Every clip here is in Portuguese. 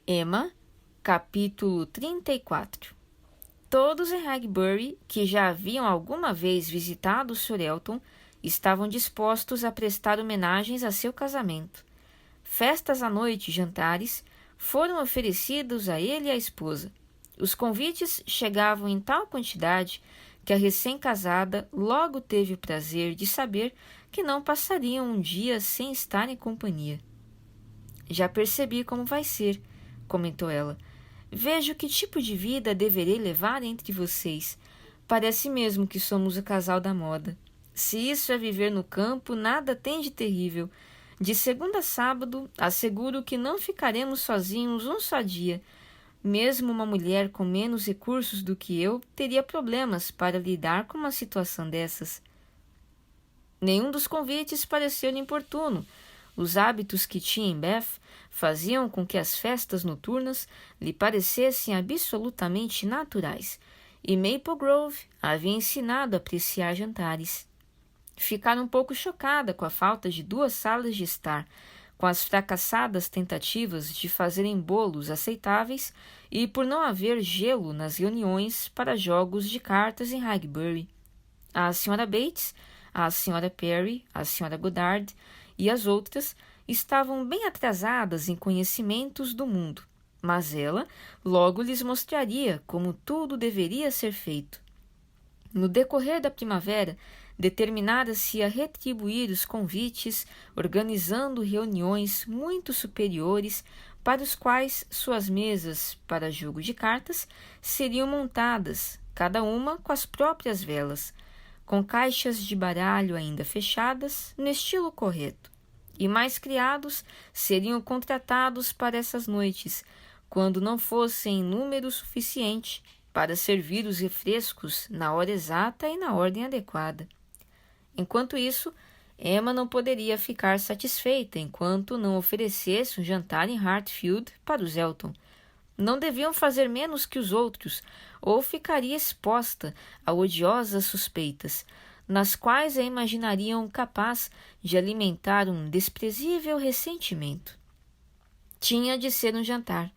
Emma, capítulo 34. Todos em Highbury, que já haviam alguma vez visitado o Sr. Elton, estavam dispostos a prestar homenagens a seu casamento. Festas à noite e jantares foram oferecidos a ele e à esposa. Os convites chegavam em tal quantidade que a recém-casada logo teve o prazer de saber que não passariam um dia sem estar em companhia. Já percebi como vai ser, comentou ela. Vejo que tipo de vida deverei levar entre vocês. Parece mesmo que somos o casal da moda. Se isso é viver no campo, nada tem de terrível. De segunda a sábado, asseguro que não ficaremos sozinhos um só dia. Mesmo uma mulher com menos recursos do que eu teria problemas para lidar com uma situação dessas. Nenhum dos convites pareceu-lhe importuno. Os hábitos que tinha em Bath faziam com que as festas noturnas lhe parecessem absolutamente naturais, e Maple Grove a havia ensinado a apreciar jantares. Ficara um pouco chocada com a falta de 2 salas de estar, com as fracassadas tentativas de fazerem bolos aceitáveis e por não haver gelo nas reuniões para jogos de cartas em Highbury. A Sra. Bates, a Sra. Perry, a Sra. Goddard e as outras estavam bem atrasadas em conhecimentos do mundo, mas ela logo lhes mostraria como tudo deveria ser feito. No decorrer da primavera, determinara-se a retribuir os convites, organizando reuniões muito superiores para os quais suas mesas para jogo de cartas seriam montadas, cada uma com as próprias velas, com caixas de baralho ainda fechadas, no estilo correto. E mais criados seriam contratados para essas noites, quando não fossem em número suficiente para servir os refrescos na hora exata e na ordem adequada. Enquanto isso, Emma não poderia ficar satisfeita enquanto não oferecesse um jantar em Hartfield para os Elton. Não deviam fazer menos que os outros, ou ficaria exposta a odiosas suspeitas, nas quais a imaginariam capaz de alimentar um desprezível ressentimento. Tinha de ser um jantar.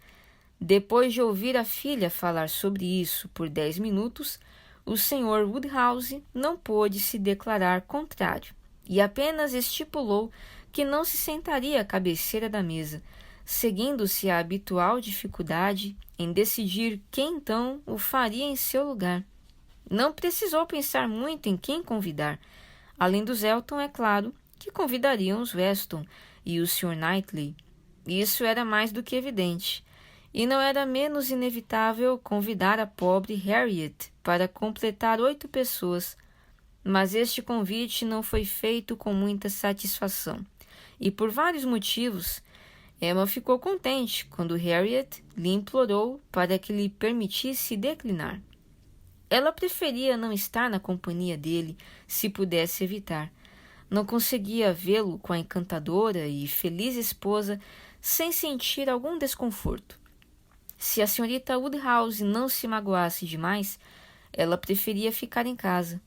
Depois de ouvir a filha falar sobre isso por 10 minutos, o Sr. Woodhouse não pôde se declarar contrário e apenas estipulou que não se sentaria à cabeceira da mesa, seguindo-se a habitual dificuldade em decidir quem então o faria em seu lugar. Não precisou pensar muito em quem convidar. Além dos Elton, é claro, que convidariam os Weston e o Sr. Knightley. Isso era mais do que evidente. E não era menos inevitável convidar a pobre Harriet para completar 8 pessoas. Mas este convite não foi feito com muita satisfação. E por vários motivos, Emma ficou contente quando Harriet lhe implorou para que lhe permitisse declinar. Ela preferia não estar na companhia dele se pudesse evitar. Não conseguia vê-lo com a encantadora e feliz esposa sem sentir algum desconforto. Se a senhorita Woodhouse não se magoasse demais, ela preferia ficar em casa.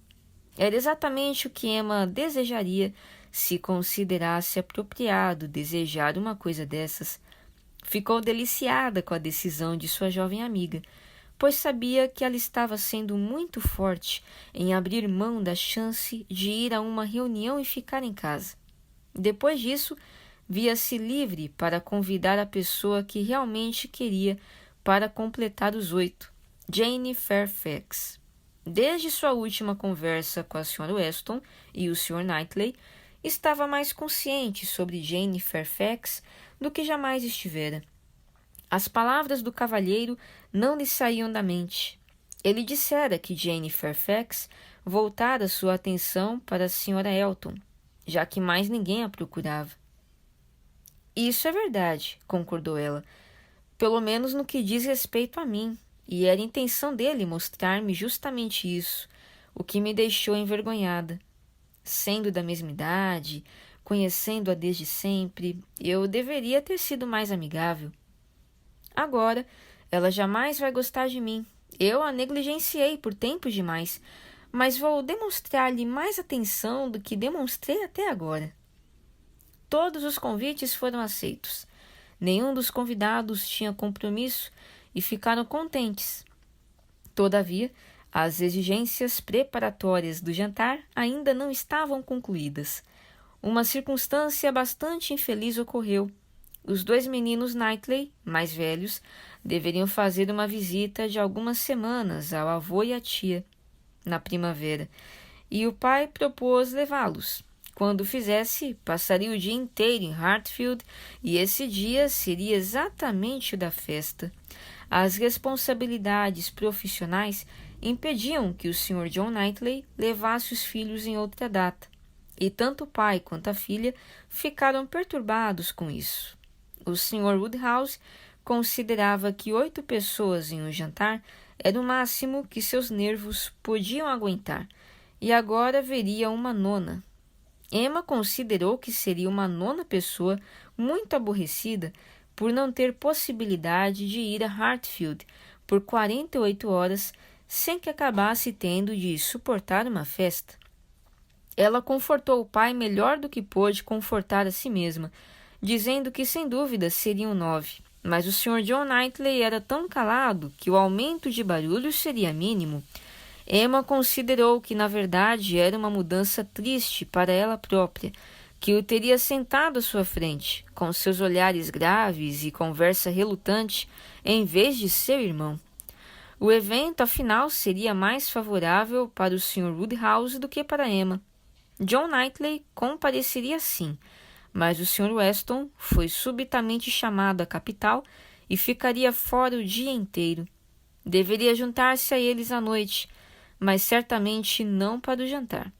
Era exatamente o que Emma desejaria se considerasse apropriado desejar uma coisa dessas. Ficou deliciada com a decisão de sua jovem amiga, pois sabia que ela estava sendo muito forte em abrir mão da chance de ir a uma reunião e ficar em casa. Depois disso, via-se livre para convidar a pessoa que realmente queria para completar os 8, Jane Fairfax. Desde sua última conversa com a Sra. Weston e o Sr. Knightley, estava mais consciente sobre Jane Fairfax do que jamais estivera. As palavras do cavalheiro não lhe saíam da mente. Ele dissera que Jane Fairfax voltara sua atenção para a Sra. Elton, já que mais ninguém a procurava. Isso é verdade, concordou ela, pelo menos no que diz respeito a mim, e era intenção dele mostrar-me justamente isso, o que me deixou envergonhada. Sendo da mesma idade, conhecendo-a desde sempre, eu deveria ter sido mais amigável. Agora, ela jamais vai gostar de mim. Eu a negligenciei por tempo demais, mas vou demonstrar-lhe mais atenção do que demonstrei até agora. Todos os convites foram aceitos. Nenhum dos convidados tinha compromisso e ficaram contentes. Todavia, as exigências preparatórias do jantar ainda não estavam concluídas. Uma circunstância bastante infeliz ocorreu. Os 2 meninos Knightley, mais velhos, deveriam fazer uma visita de algumas semanas ao avô e à tia, na primavera, e o pai propôs levá-los. Quando fizesse, passaria o dia inteiro em Hartfield e esse dia seria exatamente o da festa. As responsabilidades profissionais impediam que o Sr. John Knightley levasse os filhos em outra data, e tanto o pai quanto a filha ficaram perturbados com isso. O Sr. Woodhouse considerava que 8 pessoas em um jantar era o máximo que seus nervos podiam aguentar, e agora veria uma 9ª. Emma considerou que seria uma 9ª pessoa muito aborrecida por não ter possibilidade de ir a Hartfield por 48 horas sem que acabasse tendo de suportar uma festa. Ela confortou o pai melhor do que pôde confortar a si mesma, dizendo que sem dúvida seriam 9, mas o Sr. John Knightley era tão calado que o aumento de barulho seria mínimo. Emma considerou que na verdade era uma mudança triste para ela própria, que o teria sentado à sua frente, com seus olhares graves e conversa relutante, em vez de seu irmão. O evento, afinal, seria mais favorável para o Sr. Woodhouse do que para Emma. John Knightley compareceria sim, mas o Sr. Weston foi subitamente chamado à capital e ficaria fora o dia inteiro. Deveria juntar-se a eles à noite, mas certamente não para o jantar.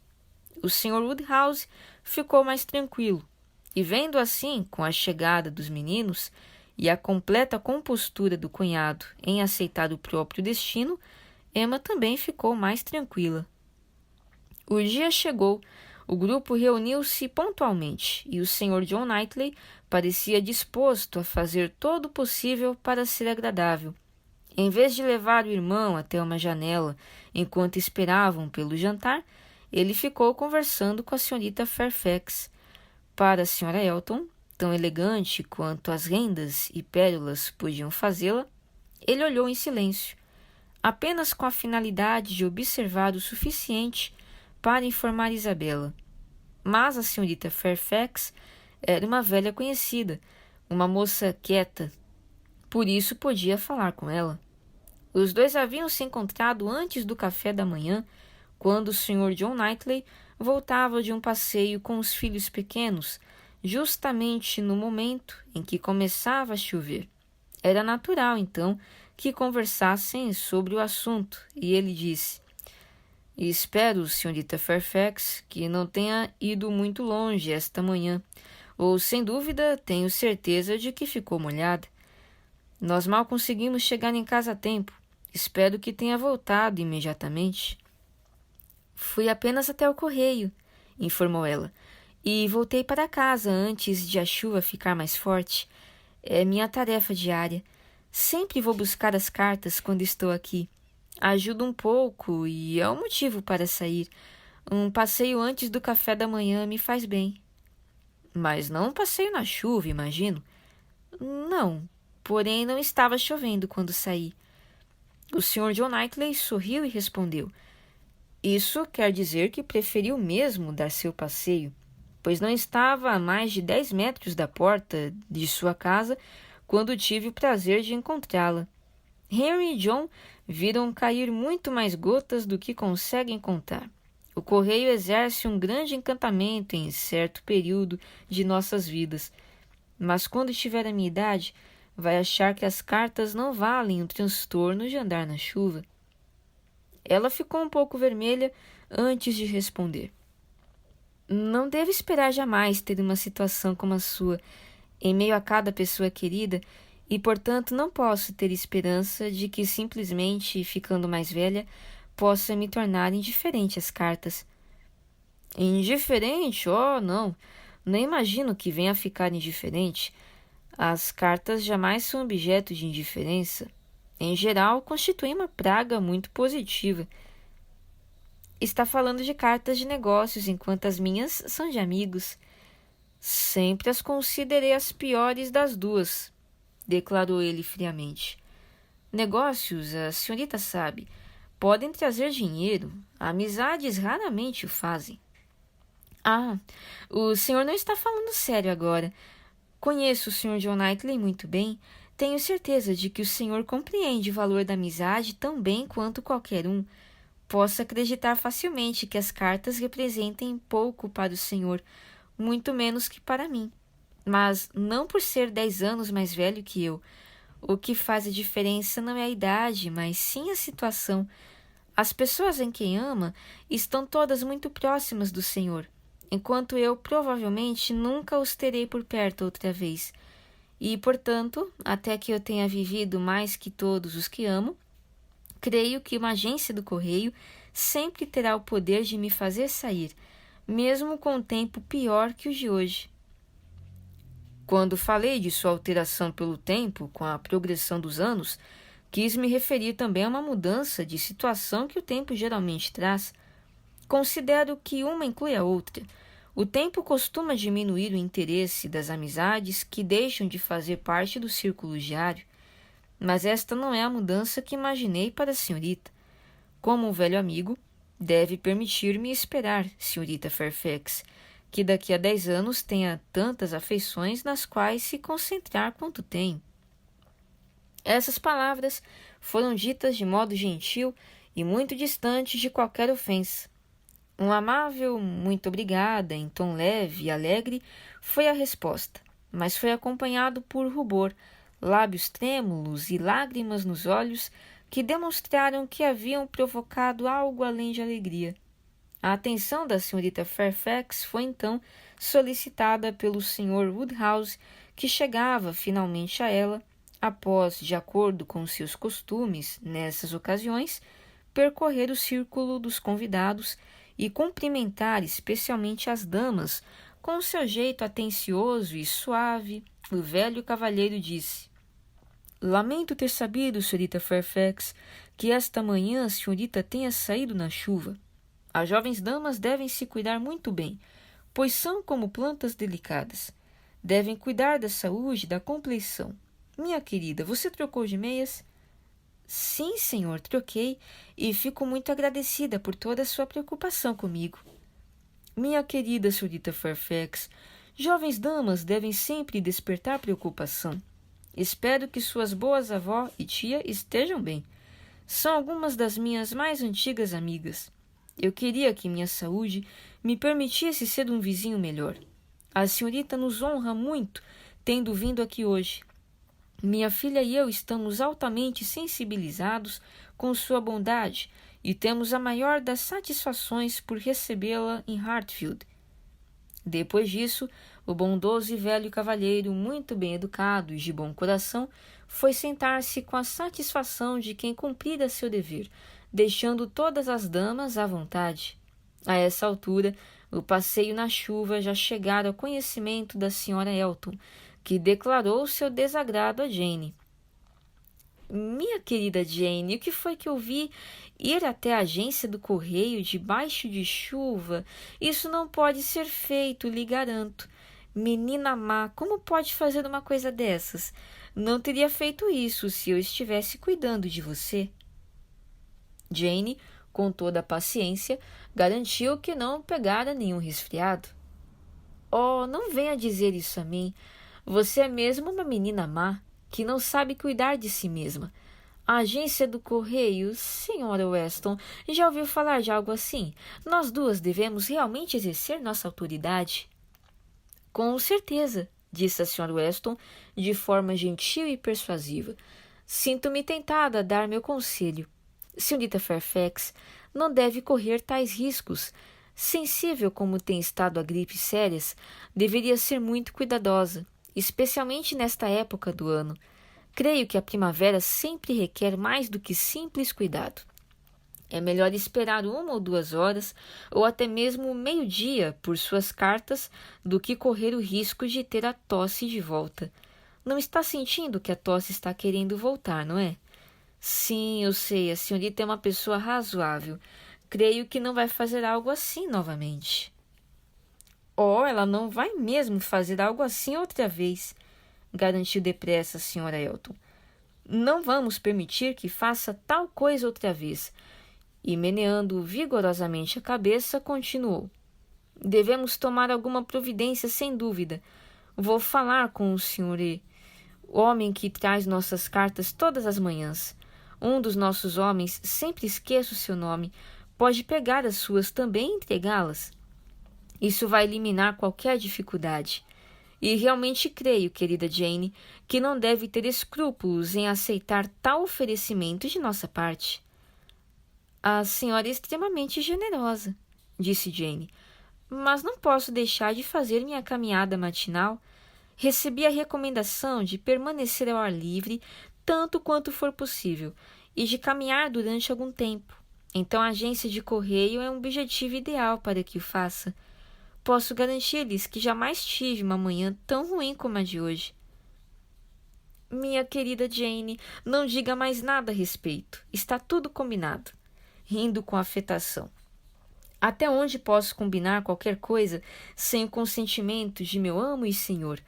O Sr. Woodhouse ficou mais tranquilo, e vendo assim, com a chegada dos meninos e a completa compostura do cunhado em aceitar o próprio destino, Emma também ficou mais tranquila. O dia chegou. O grupo reuniu-se pontualmente e o Sr. John Knightley parecia disposto a fazer todo o possível para ser agradável. Em vez de levar o irmão até uma janela enquanto esperavam pelo jantar, ele ficou conversando com a senhorita Fairfax. Para a senhora Elton, tão elegante quanto as rendas e pérolas podiam fazê-la, ele olhou em silêncio, apenas com a finalidade de observar o suficiente para informar Isabela. Mas a senhorita Fairfax era uma velha conhecida, uma moça quieta. Por isso podia falar com ela. Os 2 haviam se encontrado antes do café da manhã, quando o Sr. John Knightley voltava de um passeio com os filhos pequenos, justamente no momento em que começava a chover. Era natural, então, que conversassem sobre o assunto, e ele disse: "Espero, senhorita Fairfax, que não tenha ido muito longe esta manhã, ou, sem dúvida, tenho certeza de que ficou molhada. Nós mal conseguimos chegar em casa a tempo. Espero que tenha voltado imediatamente." "Fui apenas até o correio", informou ela, "e voltei para casa antes de a chuva ficar mais forte. É minha tarefa diária. Sempre vou buscar as cartas quando estou aqui. Ajuda um pouco e é um motivo para sair. Um passeio antes do café da manhã me faz bem." "Mas não um passeio na chuva, imagino." "Não, porém não estava chovendo quando saí." O Sr. John Knightley sorriu e respondeu: "Isso quer dizer que preferiu mesmo dar seu passeio, pois não estava a mais de 10 metros da porta de sua casa quando tive o prazer de encontrá-la. Henry e John viram cair muito mais gotas do que conseguem contar. O correio exerce um grande encantamento em certo período de nossas vidas, mas quando tiver a minha idade, vai achar que as cartas não valem o transtorno de andar na chuva." Ela ficou um pouco vermelha antes de responder. "Não devo esperar jamais ter uma situação como a sua, em meio a cada pessoa querida, e, portanto, não posso ter esperança de que, simplesmente ficando mais velha, possa me tornar indiferente às cartas." "Indiferente? Oh, não. Não imagino que venha a ficar indiferente. As cartas jamais são objeto de indiferença. Em geral, constituem uma praga muito positiva." "Está falando de cartas de negócios, enquanto as minhas são de amigos." "Sempre as considerei as piores das duas. declarou ele friamente. Negócios, a senhorita sabe, podem trazer dinheiro. Amizades raramente o fazem. Ah, o senhor não está falando sério agora. Conheço o Sr. John Knightley muito bem. Tenho certeza de que o senhor compreende o valor da amizade tão bem quanto qualquer um. Posso acreditar facilmente que as cartas representem pouco para o senhor, muito menos que para mim. Mas não por ser 10 anos mais velho que eu. O que faz a diferença não é a idade, mas sim a situação. As pessoas em quem ama estão todas muito próximas do senhor, enquanto eu provavelmente nunca os terei por perto outra vez. E, portanto, até que eu tenha vivido mais que todos os que amo, creio que uma agência do correio sempre terá o poder de me fazer sair, mesmo com um tempo pior que o de hoje. Quando falei de sua alteração pelo tempo, com a progressão dos anos, quis me referir também a uma mudança de situação que o tempo geralmente traz. Considero que uma inclui a outra. O tempo costuma diminuir o interesse das amizades que deixam de fazer parte do círculo diário, mas esta não é a mudança que imaginei para a senhorita. Como um velho amigo, deve permitir-me esperar, senhorita Fairfax, que daqui a 10 anos tenha tantas afeições nas quais se concentrar quanto tenho. Essas palavras foram ditas de modo gentil e muito distantes de qualquer ofensa. Um amável muito obrigada, em tom leve e alegre, foi a resposta, mas foi acompanhado por rubor, lábios trêmulos e lágrimas nos olhos que demonstraram que haviam provocado algo além de alegria. A atenção da senhorita Fairfax foi então solicitada pelo Sr. Woodhouse, que chegava finalmente a ela, após, de acordo com seus costumes, nessas ocasiões, percorrer o círculo dos convidados e cumprimentar especialmente as damas, com seu jeito atencioso e suave. O velho cavalheiro disse: Lamento ter sabido, senhorita Fairfax, que esta manhã a senhorita tenha saído na chuva. As jovens damas devem se cuidar muito bem, pois são como plantas delicadas. Devem cuidar da saúde e da compleição. Minha querida, você trocou de meias? Sim, senhor, troquei, e fico muito agradecida por toda a sua preocupação comigo. Minha querida senhorita Fairfax, jovens damas devem sempre despertar preocupação. Espero que suas boas avó e tia estejam bem. São algumas das minhas mais antigas amigas. Eu queria que minha saúde me permitisse ser um vizinho melhor. A senhorita nos honra muito, tendo vindo aqui hoje. Minha filha e eu estamos altamente sensibilizados com sua bondade e temos a maior das satisfações por recebê-la em Hartfield. Depois disso, o bondoso e velho cavalheiro, muito bem educado e de bom coração, foi sentar-se com a satisfação de quem cumprira seu dever, deixando todas as damas à vontade. A essa altura, o passeio na chuva já chegara ao conhecimento da senhora Elton, que declarou seu desagrado a Jane. Minha querida Jane, o que foi que eu vi? Ir até a agência do correio debaixo de chuva? Isso não pode ser feito, lhe garanto. Menina má, como pode fazer uma coisa dessas? Não teria feito isso se eu estivesse cuidando de você. Jane, com toda a paciência, garantiu que não pegara nenhum resfriado. Oh, não venha dizer isso a mim. Você é mesmo uma menina má, que não sabe cuidar de si mesma. A agência do correio, senhora Weston, já ouviu falar de algo assim? Nós duas devemos realmente exercer nossa autoridade. Com certeza, disse a senhora Weston, de forma gentil e persuasiva. Sinto-me tentada a dar meu conselho. Senhorita Fairfax não deve correr tais riscos. Sensível como tem estado a gripes sérias, deveria ser muito cuidadosa, especialmente nesta época do ano. Creio que a primavera sempre requer mais do que simples cuidado. É melhor esperar 1 ou 2 horas, ou até mesmo meio-dia, por suas cartas, do que correr o risco de ter a tosse de volta. Não está sentindo que a tosse está querendo voltar, não é? Sim, eu sei, a senhorita é uma pessoa razoável. Creio que não vai fazer algo assim novamente. Oh, ela não vai mesmo fazer algo assim outra vez. garantiu depressa a Sra. Elton. Não vamos permitir que faça tal coisa outra vez. E, meneando vigorosamente a cabeça, continuou. Devemos tomar alguma providência, sem dúvida. Vou falar com o Sr. E, o homem que traz nossas cartas todas as manhãs. Um dos nossos homens, sempre esqueço seu nome, pode pegar as suas também e entregá-las. Isso vai eliminar qualquer dificuldade. E realmente creio, querida Jane, que não deve ter escrúpulos em aceitar tal oferecimento de nossa parte. A senhora é extremamente generosa, disse Jane, mas não posso deixar de fazer minha caminhada matinal. Recebi a recomendação de permanecer ao ar livre tanto quanto for possível e de caminhar durante algum tempo. Então a agência de correio é um objetivo ideal para que o faça. Posso garantir-lhes que jamais tive uma manhã tão ruim como a de hoje. Minha querida Jane, não diga mais nada a respeito. Está tudo combinado. Rindo com afetação. Até onde posso combinar qualquer coisa sem o consentimento de meu amo e senhor?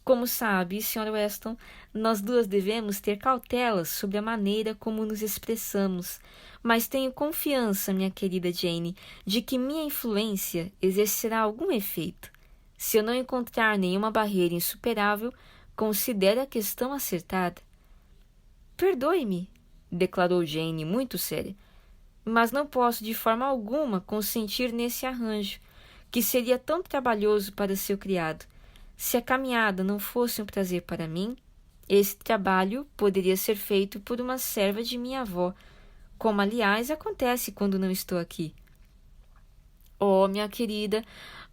Como sabe, Sr. Weston, nós duas devemos ter cautelas sobre a maneira como nos expressamos, mas tenho confiança, minha querida Jane, de que minha influência exercerá algum efeito. Se eu não encontrar nenhuma barreira insuperável, considere a questão acertada. Perdoe-me, declarou Jane, muito séria, mas não posso de forma alguma consentir nesse arranjo, que seria tão trabalhoso para seu criado. Se a caminhada não fosse um prazer para mim, esse trabalho poderia ser feito por uma serva de minha avó, como, aliás, acontece quando não estou aqui. Oh, minha querida,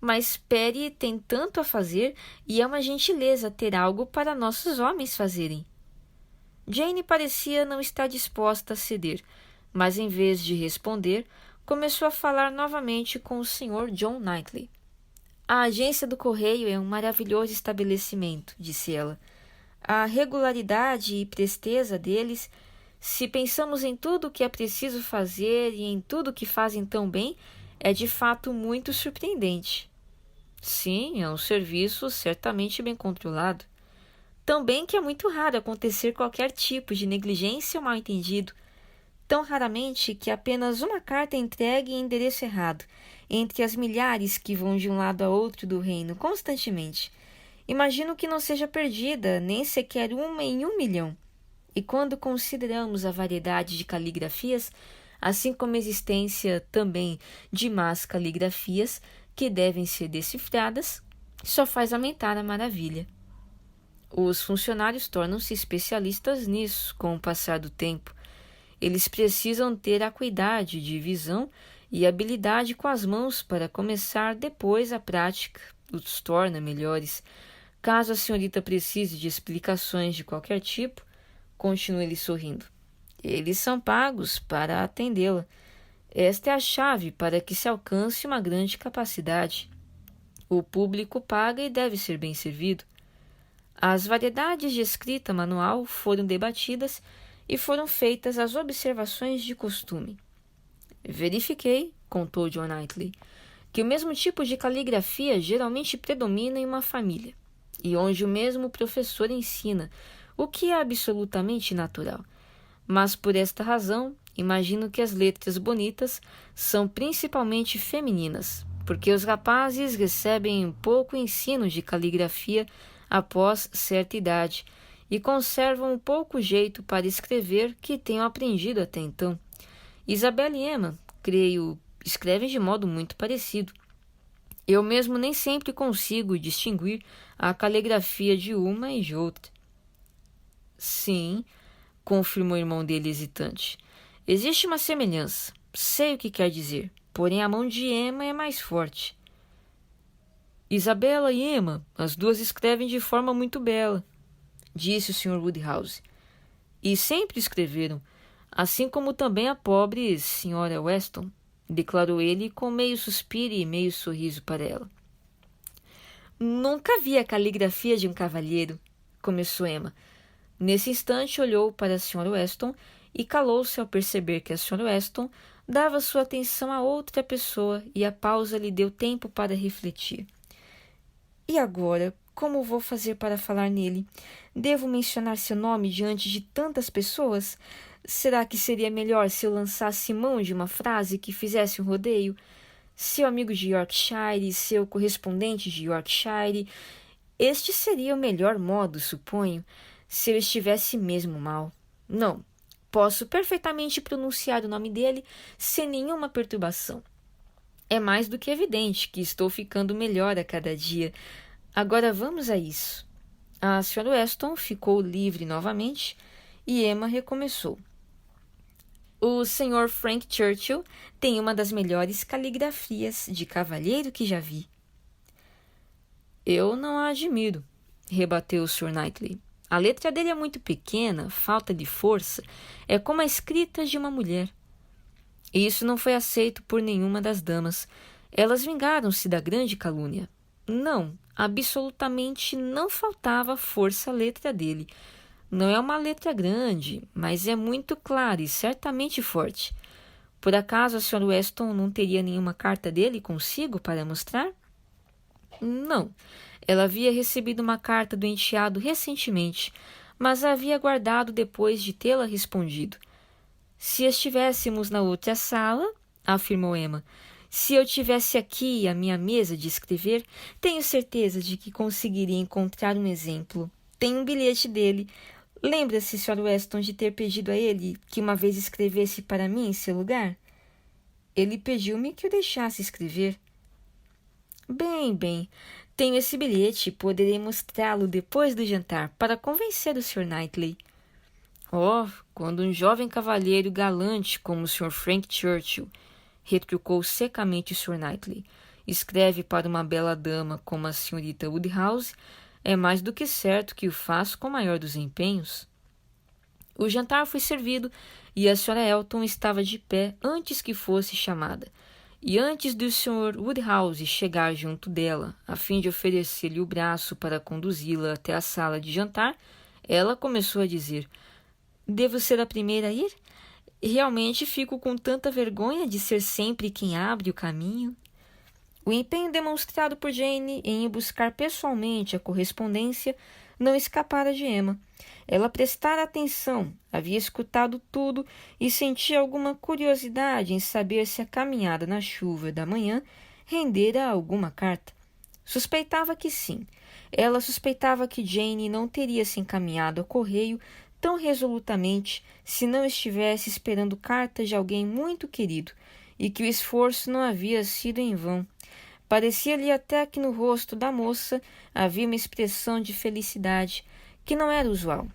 mas Perry tem tanto a fazer e é uma gentileza ter algo para nossos homens fazerem. Jane parecia não estar disposta a ceder, mas, em vez de responder, começou a falar novamente com o Sr. John Knightley. A agência do correio é um maravilhoso estabelecimento, disse ela. A regularidade e presteza deles, se pensamos em tudo o que é preciso fazer e em tudo o que fazem tão bem, é de fato muito surpreendente. Sim, é um serviço certamente bem controlado. Tão bem que é muito raro acontecer qualquer tipo de negligência ou mal-entendido. Tão raramente que apenas uma carta é entregue em endereço errado, entre as milhares que vão de um lado a outro do reino constantemente. Imagino que não seja perdida, nem sequer uma em 1.000.000. E quando consideramos a variedade de caligrafias, assim como a existência também de más caligrafias que devem ser decifradas, só faz aumentar a maravilha. Os funcionários tornam-se especialistas nisso com o passar do tempo. Eles precisam ter acuidade de visão e habilidade com as mãos para começar depois a prática. Os torna melhores. Caso a senhorita precise de explicações de qualquer tipo, continue-lhe sorrindo. Eles são pagos para atendê-la. Esta é a chave para que se alcance uma grande capacidade. O público paga e deve ser bem servido. As variedades de escrita manual foram debatidas e foram feitas as observações de costume. Verifiquei, contou John Knightley, que o mesmo tipo de caligrafia geralmente predomina em uma família, e onde o mesmo professor ensina, o que é absolutamente natural. Mas por esta razão, imagino que as letras bonitas são principalmente femininas, porque os rapazes recebem pouco ensino de caligrafia após certa idade e conservam um pouco jeito para escrever que tenham aprendido até então. Isabel e Emma, creio, escrevem de modo muito parecido. Eu mesmo nem sempre consigo distinguir a caligrafia de uma e de outra. Sim, confirmou o irmão dele hesitante. Existe uma semelhança. Sei o que quer dizer, porém a mão de Emma é mais forte. Isabela e Emma, as duas escrevem de forma muito bela, disse o Sr. Woodhouse. E sempre escreveram, assim como também a pobre Sra. Weston, declarou ele com meio suspiro e meio sorriso para ela. Nunca vi a caligrafia de um cavalheiro, começou Emma. Nesse instante olhou para a Sra. Weston e calou-se ao perceber que a Sra. Weston dava sua atenção a outra pessoa e a pausa lhe deu tempo para refletir. E agora, Como vou fazer para falar nele? Devo mencionar seu nome diante de tantas pessoas? Será que seria melhor se eu lançasse mão de uma frase que fizesse um rodeio? Seu amigo de Yorkshire, seu correspondente de Yorkshire. Este seria o melhor modo, suponho, se eu estivesse mesmo mal. Não, posso perfeitamente pronunciar o nome dele sem nenhuma perturbação. É mais do que evidente que estou ficando melhor a cada dia. Agora vamos a isso. A Sra. Weston ficou livre novamente e Emma recomeçou. O Sr. Frank Churchill tem uma das melhores caligrafias de cavalheiro que já vi. Eu não a admiro, rebateu o Sr. Knightley. A letra dele é muito pequena, falta de força, é como a escrita de uma mulher. E isso não foi aceito por nenhuma das damas. Elas vingaram-se da grande calúnia. Não, absolutamente não faltava força à letra dele. Não é uma letra grande, mas é muito clara e certamente forte. Por acaso a Sra. Weston não teria nenhuma carta dele consigo para mostrar? Não. Ela havia recebido uma carta do enteado recentemente, mas a havia guardado depois de tê-la respondido. Se estivéssemos na outra sala, afirmou Emma, se eu tivesse aqui à minha mesa de escrever, tenho certeza de que conseguiria encontrar um exemplo. Tem um bilhete dele. Lembra-se, Sr. Weston, de ter pedido a ele que uma vez escrevesse para mim em seu lugar? Ele pediu-me que o deixasse escrever. Bem, tenho esse bilhete e poderei mostrá-lo depois do jantar para convencer o Sr. Knightley. Oh, quando um jovem cavalheiro galante como o Sr. Frank Churchill, retrucou secamente o Sr. Knightley, escreve para uma bela dama como a senhorita Woodhouse, é mais do que certo que o faz com o maior dos empenhos. O jantar foi servido e a Sra. Elton estava de pé antes que fosse chamada. E antes do Sr. Woodhouse chegar junto dela, a fim de oferecer-lhe o braço para conduzi-la até a sala de jantar, ela começou a dizer: Devo ser a primeira a ir? Realmente fico com tanta vergonha de ser sempre quem abre o caminho. O empenho demonstrado por Jane em ir buscar pessoalmente a correspondência não escapara de Emma. Ela prestara atenção, havia escutado tudo e sentia alguma curiosidade em saber se a caminhada na chuva da manhã rendera alguma carta. Suspeitava que sim. Ela suspeitava que Jane não teria se encaminhado ao correio tão resolutamente se não estivesse esperando cartas de alguém muito querido e que o esforço não havia sido em vão. Parecia-lhe até que no rosto da moça havia uma expressão de felicidade que não era usual.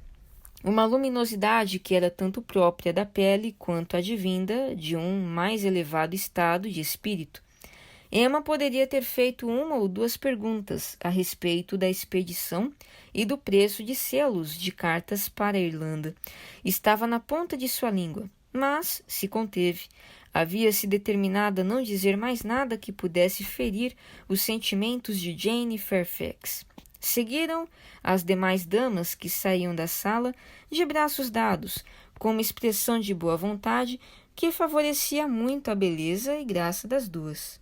Uma luminosidade que era tanto própria da pele quanto advinda de um mais elevado estado de espírito. Emma poderia ter feito uma ou duas perguntas a respeito da expedição e do preço de selos de cartas para a Irlanda. Estava na ponta de sua língua, mas se conteve. Havia-se determinado a não dizer mais nada que pudesse ferir os sentimentos de Jane Fairfax. Seguiram as demais damas que saíam da sala de braços dados, com uma expressão de boa vontade que favorecia muito a beleza e graça das duas.